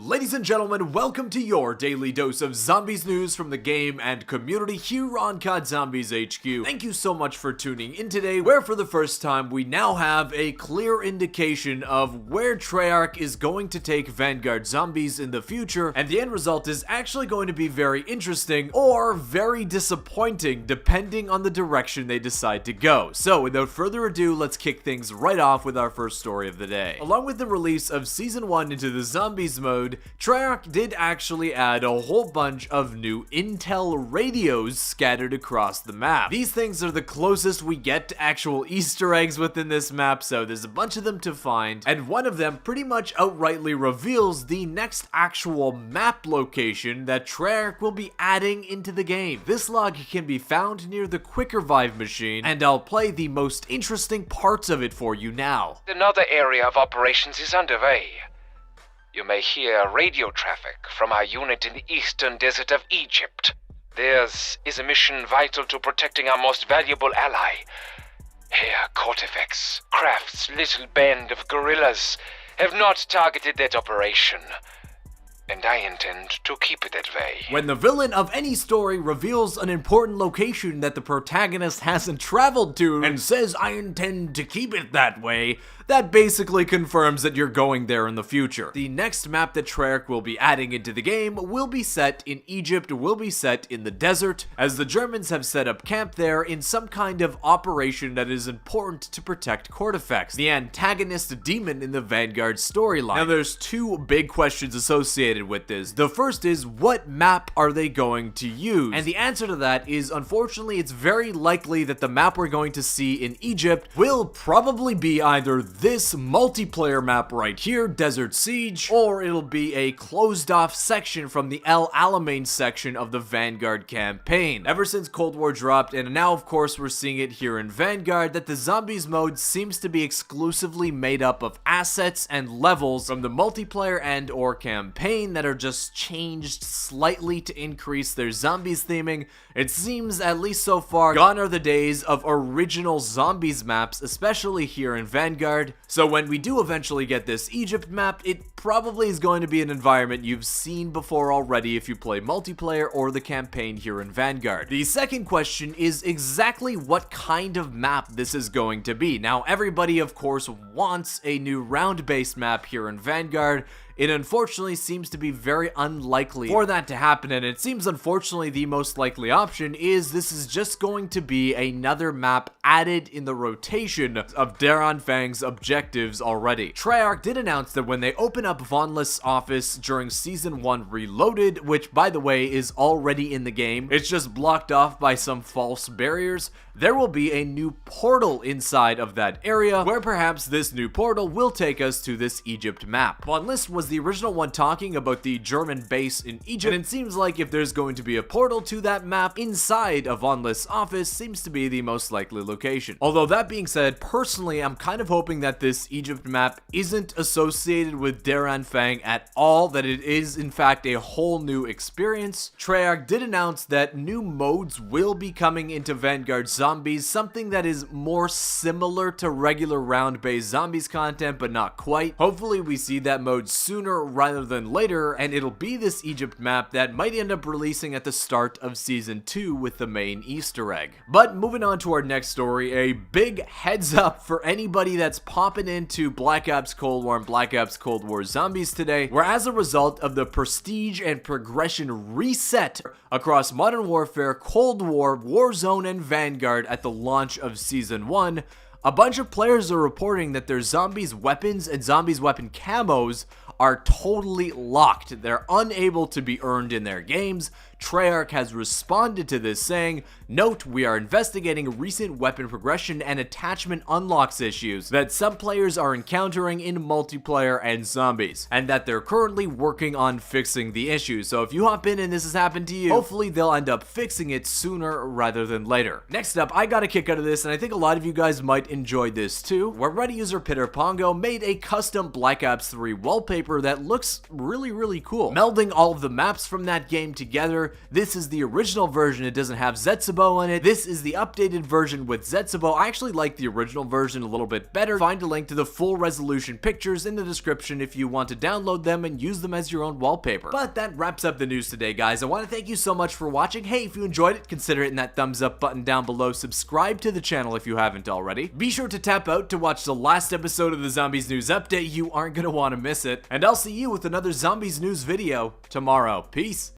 Ladies and gentlemen, welcome to your daily dose of zombies news from the game and community here on COD Zombies HQ. Thank you so much for tuning in today, where for the first time we now have a clear indication of where Treyarch is going to take Vanguard Zombies in the future, and the end result is actually going to be very interesting or very disappointing depending on the direction they decide to go. So without further ado, let's kick things right off with our first story of the day. Along with the release of Season 1 into the Zombies mode, Treyarch did actually add a whole bunch of new intel radios scattered across the map. These things are the closest we get to actual Easter eggs within this map, so there's a bunch of them to find, and one of them pretty much outrightly reveals the next actual map location that Treyarch will be adding into the game. This log can be found near the Quick Revive machine, and I'll play the most interesting parts of it for you now. Another area of operations is underway. You may hear radio traffic from our unit in the eastern desert of Egypt. Theirs is a mission vital to protecting our most valuable ally. Here, Cortifex, Kraft's little band of guerrillas, have not targeted that operation, and I intend to keep it that way. When the villain of any story reveals an important location that the protagonist hasn't traveled to and says, "I intend to keep it that way," that basically confirms that you're going there in the future. The next map that Treyarch will be adding into the game will be set in Egypt, will be set in the desert, as the Germans have set up camp there in some kind of operation that is important to protect Cortifex, the antagonist demon in the Vanguard storyline. Now there's two big questions associated with this. The first is, what map are they going to use? And the answer to that is, unfortunately, it's very likely that the map we're going to see in Egypt will probably be either this multiplayer map right here, Desert Siege, or it'll be a closed off section from the El Alamein section of the Vanguard campaign. Ever since Cold War dropped, and now of course we're seeing it here in Vanguard, that the Zombies mode seems to be exclusively made up of assets and levels from the multiplayer and or campaign that are just changed slightly to increase their zombies theming. It seems, at least so far, gone are the days of original Zombies maps, especially here in Vanguard. So when we do eventually get this Egypt map, it probably is going to be an environment you've seen before already if you play multiplayer or the campaign here in Vanguard. The second question is exactly what kind of map this is going to be. Now, everybody of course wants a new round-based map here in Vanguard. It unfortunately seems to be very unlikely for that to happen, and it seems unfortunately the most likely option is this is just going to be another map added in the rotation of Anfang's objectives already. Treyarch did announce that when they open up Von List's office during Season 1 Reloaded, which by the way is already in the game, it's just blocked off by some false barriers, there will be a new portal inside of that area, where perhaps this new portal will take us to this Egypt map. Von List was the original one talking about the German base in Egypt, and it seems like if there's going to be a portal to that map inside of Von List's office, seems to be the most likely location. Although that being said, personally I'm kind of hoping that this Egypt map isn't associated with Anfang at all, that it is in fact a whole new experience. Treyarch did announce that new modes will be coming into Vanguard Zombies, something that is more similar to regular round-based zombies content, but not quite. Hopefully we see that mode sooner rather than later, and it'll be this Egypt map that might end up releasing at the start of Season 2 with the main Easter egg. But moving on to our next story, a big heads up for anybody that's popping into Black Ops Cold War and Black Ops Cold War Zombies today, where as a result of the prestige and progression reset across Modern Warfare, Cold War, Warzone, and Vanguard at the launch of Season 1, a bunch of players are reporting that their zombies weapons and zombies weapon camos are totally locked. They're unable to be earned in their games. Treyarch has responded to this saying, "Note, we are investigating recent weapon progression and attachment unlocks issues that some players are encountering in multiplayer and zombies, and that they're currently working on fixing the issues. So if you hop in and this has happened to you, hopefully they'll end up fixing it sooner rather than later." Next up, I got a kick out of this, and I think a lot of you guys might enjoy this too, where Reddit user Pitter Pongo made a custom Black Ops 3 wallpaper that looks really cool, melding all of the maps from that game together Wallpaper. This is the original version, it doesn't have Zetsubo in it. This is the updated version with Zetsubo. I actually like the original version a little bit better. Find a link to the full resolution pictures in the description if you want to download them and use them as your own wallpaper. But that wraps up the news today, guys. I want to thank you so much for watching. Hey, if you enjoyed it, consider hitting that thumbs up button down below. Subscribe to the channel if you haven't already. Be sure to tap out to watch the last episode of the Zombies News Update. You aren't going to want to miss it. And I'll see you with another Zombies News video tomorrow. Peace.